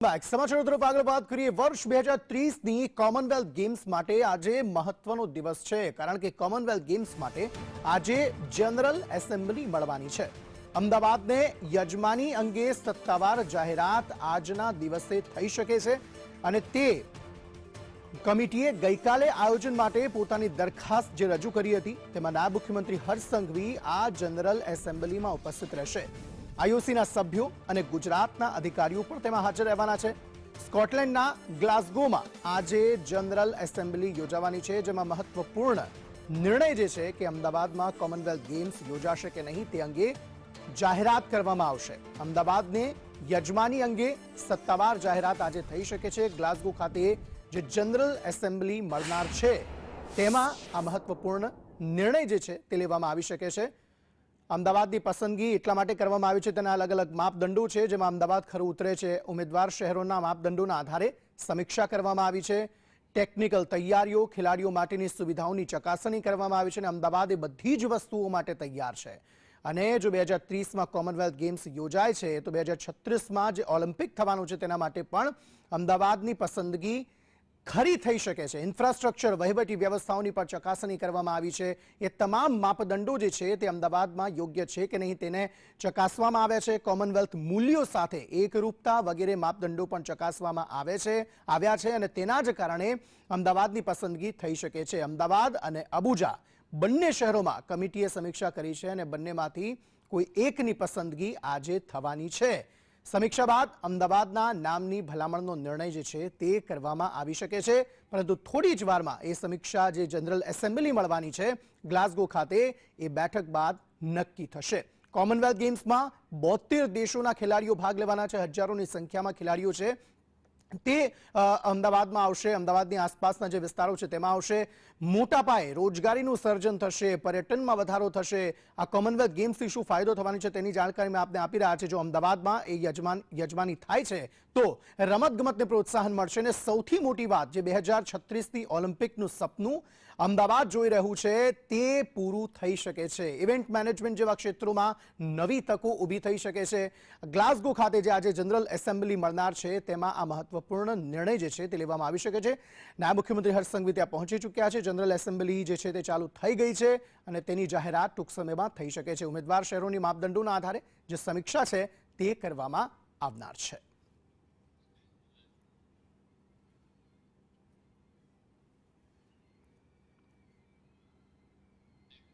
સમાચારો તરફ આગળ વાત કરીએ। વર્ષ 2030ની કોમનવેલ્થ ગેમ્સ માટે આજે મહત્વનો દિવસ છે, કારણ કે કોમનવેલ્થ ગેમ્સ માટે આજે જનરલ એસેમ્બલી મળવાની છે। અમદાવાદને યજમાની અંગે સત્તાવાર જાહેરાત આજના દિવસે થઈ શકે છે અને તે કમિટીએ ગઈકાલે આયોજન માટે પોતાની દરખાસ્ત જે રજૂ કરી હતી તેમાં નાયબ મુખ્યમંત્રી હર્ષ સંઘવી આ જનરલ એસેમ્બલીમાં ઉપસ્થિત રહેશે। આઈઓસીના સભ્યો અને ગુજરાતના અધિકારીઓ પણ તેમાં હાજર રહેવાના છે। સ્કોટલેન્ડના ગ્લાસગોમાં આજે જનરલ એસેમ્બલી યોજાવાની છે, જેમાં મહત્વપૂર્ણ નિર્ણય જે છે કે અમદાવાદમાં કોમનવેલ્થ ગેમ્સ યોજાશે કે નહીં તે અંગે જાહેરાત કરવામાં આવશે। અમદાવાદને યજમાની અંગે સત્તાવાર જાહેરાત આજે થઈ શકે છે। ગ્લાસગો ખાતે જે જનરલ એસેમ્બલી મળનાર છે તેમાં આ મહત્વપૂર્ણ નિર્ણય જે છે તે લેવામાં આવી શકે છે। અમદાવાદની પસંદગી એટલા માટે કરવામાં આવી છે, તેના અલગ અલગ માપદંડો છે, જેમાં અમદાવાદ ખરું ઉતરે છે। ઉમેદવાર શહેરોના માપદંડોના આધારે સમીક્ષા કરવામાં આવી છે। ટેકનિકલ તૈયારીઓ, ખેલાડીઓ માટેની સુવિધાઓની ચકાસણી કરવામાં આવી છે અને અમદાવાદ એ બધી જ વસ્તુઓ માટે તૈયાર છે। અને જો 2030માં કોમનવેલ્થ ગેમ્સ યોજાય છે તો 2036માં જે ઓલિમ્પિક થવાનું છે તેના માટે પણ અમદાવાદની પસંદગી ખરી થઈ શકે છે। ઇન્ફ્રાસ્ટ્રક્ચર, વહીવટી વ્યવસ્થાઓની પણ ચકાસણી કરવામાં આવી છે। એ તમામ માપદંડો જે છે તે અમદાવાદમાં યોગ્ય છે કે નહીં તેને ચકાસવામાં આવ્યા છે। કોમનવેલ્થ મૂલ્યો સાથે એકરૂપતા વગેરે માપદંડો પણ ચકાસવામાં આવ્યા છે અને તેના જ કારણે અમદાવાદની પસંદગી થઈ શકે છે। અમદાવાદ અને અબુજા બંને શહેરોમાં કમિટીએ સમીક્ષા કરી છે અને બંનેમાંથી કોઈ એકની પસંદગી આજે થવાની છે। સમીક્ષા બાદ અમદાવાદના નામની ભલામણનો નિર્ણય જે છે તે કરવામાં આવી શકે છે, પરંતુ થોડી જ વારમાં એ સમીક્ષા જે જનરલ એસેમ્બલી મળવાની છે ગ્લાસગો ખાતે એ બેઠક બાદ નક્કી થશે। કોમનવેલ્થ ગેમ્સમાં 72 દેશોના ખેલાડીઓ ભાગ લેવાના છે। હજારોની સંખ્યામાં ખેલાડીઓ છે તે અમદાવાદમાં આવશે। અમદાવાદની આસપાસના જે વિસ્તારો છે તેમાં આવશે। મોટા પાયે રોજગારીનું સર્જન થશે, પર્યટનમાં વધારો થશે। આ કોમનવેલ્થ ગેમ્સથી શું ફાયદો થવાનો છે તેની જાણકારી મેં આપને આપી રહ્યા છે। જો અમદાવાદમાં એ યજમાની થાય છે તો રમતગમતને પ્રોત્સાહન મળશે અને સૌથી મોટી વાત, જે 2036ની ઓલિમ્પિકનું સપનું અમદાવાદ જોઈ રહ્યું છે તે પૂરું થઈ શકે છે। ઇવેન્ટ મેનેજમેન્ટ જેવા ક્ષેત્રોમાં નવી તકો ઊભી થઈ શકે છે। ગ્લાસગો ખાતે જે આજે જનરલ એસેમ્બલી મળનાર છે તેમાં આ મહત્વપૂર્ણ નિર્ણય જે છે તે લેવામાં આવી શકે છે। નાયબ મુખ્યમંત્રી હર્ષ સંઘવી ત્યાં પહોંચી ચૂક્યા છે। જનરલ એસેમ્બલી જે છે તે ચાલુ થઈ ગઈ છે અને તેની જાહેરાત ટૂંક સમયમાં થઈ શકે છે। ઉમેદવાર શહેરોની માપદંડોના આધારે જે સમીક્ષા છે તે કરવામાં આવનાર છે।